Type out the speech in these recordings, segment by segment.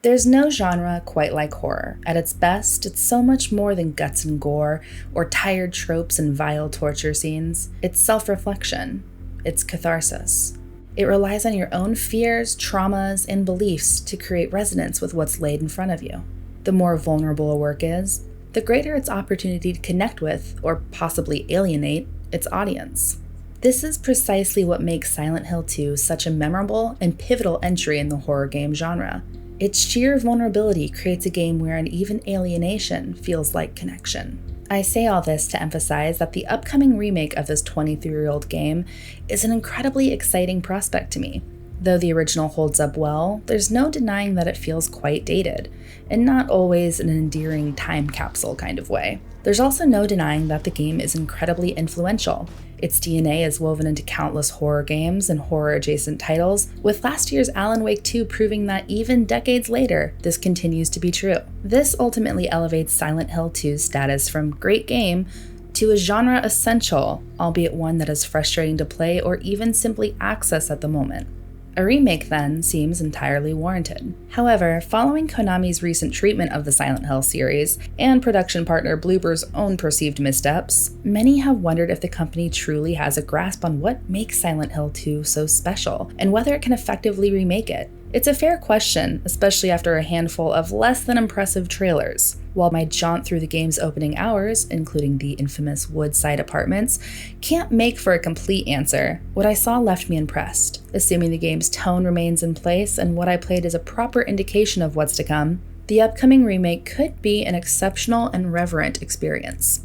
There's no genre quite like horror. At its best, it's so much more than guts and gore, or tired tropes and vile torture scenes. It's self-reflection. It's catharsis. It relies on your own fears, traumas, and beliefs to create resonance with what's laid in front of you. The more vulnerable a work is, the greater its opportunity to connect with, or possibly alienate, its audience. This is precisely what makes Silent Hill 2 such a memorable and pivotal entry in the horror game genre. Its sheer vulnerability creates a game wherein even alienation feels like connection. I say all this to emphasize that the upcoming remake of this 23-year-old game is an incredibly exciting prospect to me. Though the original holds up well, there's no denying that it feels quite dated, and not always in an endearing time capsule kind of way. There's also no denying that the game is incredibly influential. Its DNA is woven into countless horror games and horror-adjacent titles, with last year's Alan Wake 2 proving that even decades later, this continues to be true. This ultimately elevates Silent Hill 2's status from great game to a genre essential, albeit one that is frustrating to play or even simply access at the moment. A remake, then, seems entirely warranted. However, following Konami's recent treatment of the Silent Hill series, and production partner Bloober's own perceived missteps, many have wondered if the company truly has a grasp on what makes Silent Hill 2 so special, and whether it can effectively remake it. It's a fair question, especially after a handful of less than impressive trailers. While my jaunt through the game's opening hours, including the infamous Woodside apartments, can't make for a complete answer, what I saw left me impressed. Assuming the game's tone remains in place and what I played is a proper indication of what's to come, the upcoming remake could be an exceptional and reverent experience.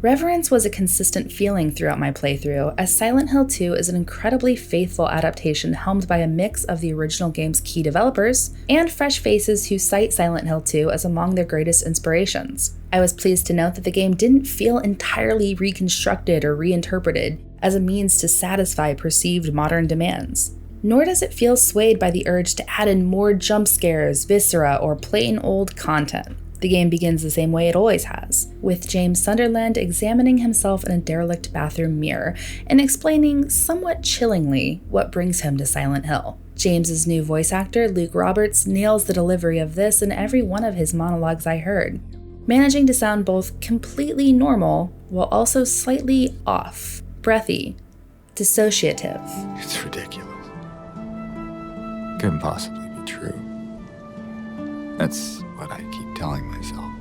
Reverence was a consistent feeling throughout my playthrough, as Silent Hill 2 is an incredibly faithful adaptation helmed by a mix of the original game's key developers and fresh faces who cite Silent Hill 2 as among their greatest inspirations. I was pleased to note that the game didn't feel entirely reconstructed or reinterpreted as a means to satisfy perceived modern demands. Nor does it feel swayed by the urge to add in more jump scares, viscera, or plain old content. The game begins the same way it always has, with James Sunderland examining himself in a derelict bathroom mirror and explaining somewhat chillingly what brings him to Silent Hill. James's new voice actor, Luke Roberts, nails the delivery of this in every one of his monologues I heard, managing to sound both completely normal while also slightly off, breathy, dissociative. It's ridiculous. Couldn't possibly be true. That's what I keep telling myself.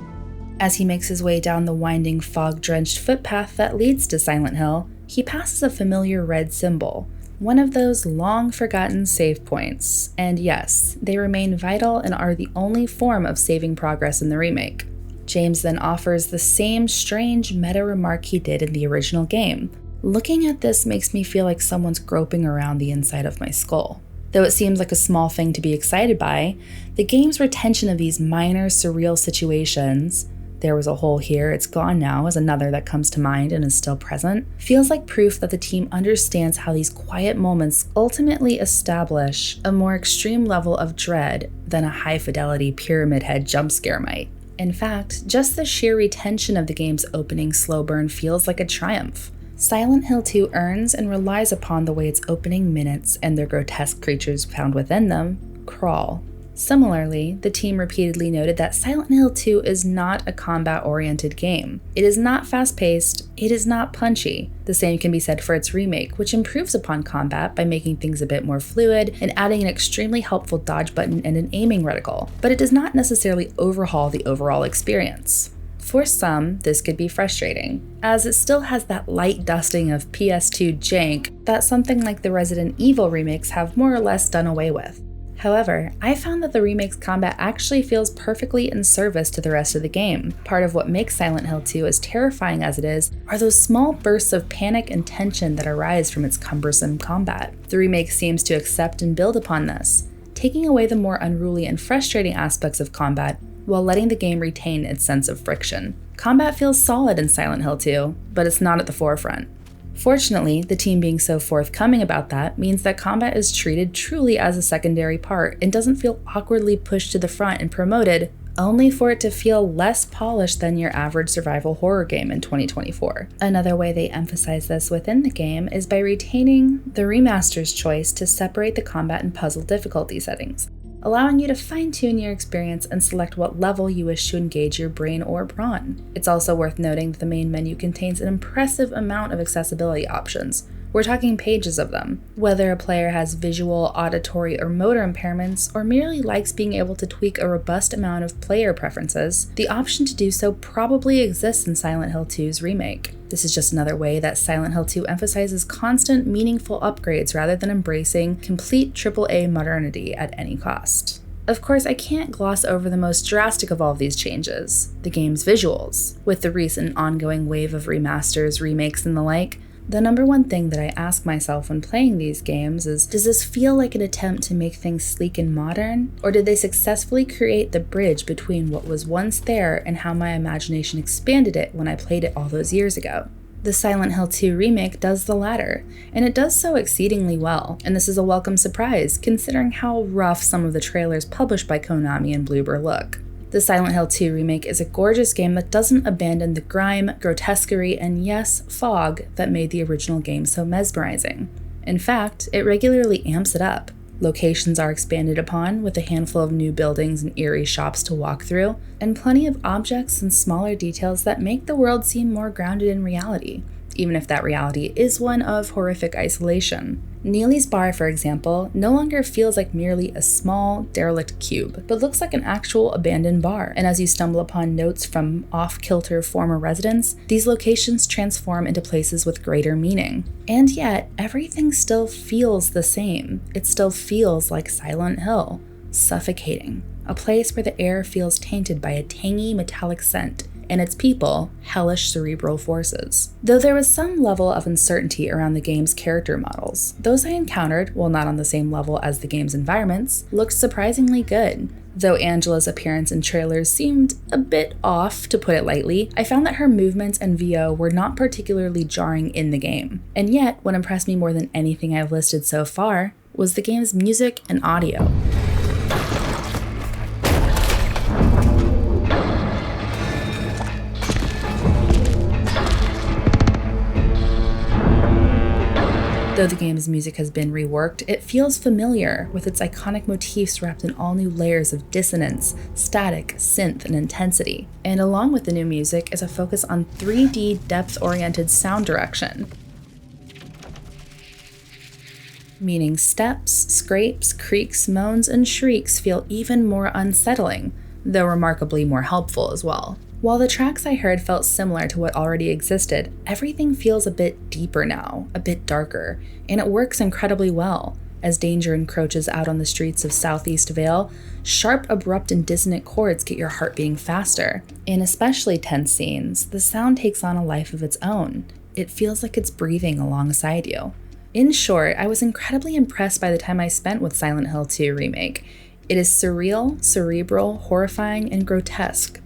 As he makes his way down the winding, fog-drenched footpath that leads to Silent Hill, he passes a familiar red symbol, one of those long-forgotten save points. And yes, they remain vital and are the only form of saving progress in the remake. James then offers the same strange meta remark he did in the original game. Looking at this makes me feel like someone's groping around the inside of my skull. Though it seems like a small thing to be excited by, the game's retention of these minor, surreal situations — there was a hole here, it's gone now is another that comes to mind and is still present — feels like proof that the team understands how these quiet moments ultimately establish a more extreme level of dread than a high-fidelity Pyramid Head jump scare might. In fact, just the sheer retention of the game's opening slow burn feels like a triumph. Silent Hill 2 earns and relies upon the way its opening minutes and their grotesque creatures found within them crawl. Similarly, the team repeatedly noted that Silent Hill 2 is not a combat-oriented game. It is not fast-paced, it is not punchy. The same can be said for its remake, which improves upon combat by making things a bit more fluid and adding an extremely helpful dodge button and an aiming reticle, but it does not necessarily overhaul the overall experience. For some, this could be frustrating, as it still has that light dusting of PS2 jank that something like the Resident Evil remakes have more or less done away with. However, I found that the remake's combat actually feels perfectly in service to the rest of the game. Part of what makes Silent Hill 2 as terrifying as it is are those small bursts of panic and tension that arise from its cumbersome combat. The remake seems to accept and build upon this, taking away the more unruly and frustrating aspects of combat while letting the game retain its sense of friction. Combat feels solid in Silent Hill 2, but it's not at the forefront. Fortunately, the team being so forthcoming about that means that combat is treated truly as a secondary part and doesn't feel awkwardly pushed to the front and promoted only for it to feel less polished than your average survival horror game in 2024. Another way they emphasize this within the game is by retaining the remaster's choice to separate the combat and puzzle difficulty settings. allowing you to fine-tune your experience and select what level you wish to engage your brain or brawn. It's also worth noting that the main menu contains an impressive amount of accessibility options. We're talking pages of them. Whether a player has visual, auditory, or motor impairments, or merely likes being able to tweak a robust amount of player preferences, the option to do so probably exists in Silent Hill 2's remake. This is just another way that Silent Hill 2 emphasizes constant, meaningful upgrades rather than embracing complete AAA modernity at any cost. Of course, I can't gloss over the most drastic of all of these changes, the game's visuals. With the recent ongoing wave of remasters, remakes, and the like, the number one thing that I ask myself when playing these games is, does this feel like an attempt to make things sleek and modern? Or did they successfully create the bridge between what was once there and how my imagination expanded it when I played it all those years ago? The Silent Hill 2 remake does the latter, and it does so exceedingly well, and this is a welcome surprise considering how rough some of the trailers published by Konami and Bloober look. The Silent Hill 2 remake is a gorgeous game that doesn't abandon the grime, grotesquerie, and yes, fog that made the original game so mesmerizing. In fact, it regularly amps it up. Locations are expanded upon, with a handful of new buildings and eerie shops to walk through, and plenty of objects and smaller details that make the world seem more grounded in reality, even if that reality is one of horrific isolation. Neely's Bar, for example, no longer feels like merely a small, derelict cube, but looks like an actual abandoned bar, and as you stumble upon notes from off-kilter former residents, these locations transform into places with greater meaning. And yet, everything still feels the same. It still feels like Silent Hill, suffocating, a place where the air feels tainted by a tangy metallic scent, and its people, hellish cerebral forces. Though there was some level of uncertainty around the game's character models, those I encountered, while not on the same level as the game's environments, looked surprisingly good. Though Angela's appearance in trailers seemed a bit off, to put it lightly, I found that her movements and VO were not particularly jarring in the game. And yet, what impressed me more than anything I've listed so far was the game's music and audio. Though the game's music has been reworked, it feels familiar, with its iconic motifs wrapped in all new layers of dissonance, static, synth, and intensity. And along with the new music is a focus on 3D depth-oriented sound direction, meaning steps, scrapes, creaks, moans, and shrieks feel even more unsettling, though remarkably more helpful as well. While the tracks I heard felt similar to what already existed, everything feels a bit deeper now, a bit darker, and it works incredibly well. As danger encroaches out on the streets of Southeast Vale, sharp, abrupt, and dissonant chords get your heart beating faster. In especially tense scenes, the sound takes on a life of its own. It feels like it's breathing alongside you. In short, I was incredibly impressed by the time I spent with Silent Hill 2 Remake. It is surreal, cerebral, horrifying, and grotesque.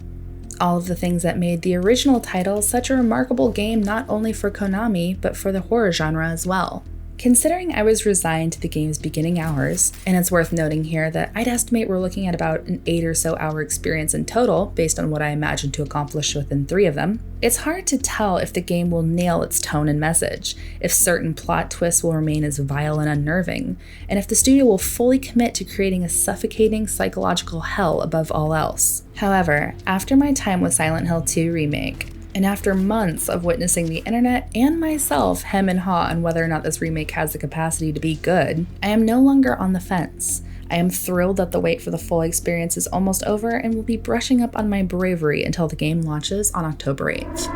All of the things that made the original title such a remarkable game not only for Konami, but for the horror genre as well. Considering I was resigned to the game's beginning hours, and it's worth noting here that I'd estimate we're looking at about an 8 or so hour experience in total, based on what I imagined to accomplish within 3 of them, it's hard to tell if the game will nail its tone and message, if certain plot twists will remain as vile and unnerving, and if the studio will fully commit to creating a suffocating psychological hell above all else. However, after my time with Silent Hill 2 Remake, and after months of witnessing the internet and myself hem and haw on whether or not this remake has the capacity to be good, I am no longer on the fence. I am thrilled that the wait for the full experience is almost over and will be brushing up on my bravery until the game launches on October 8th.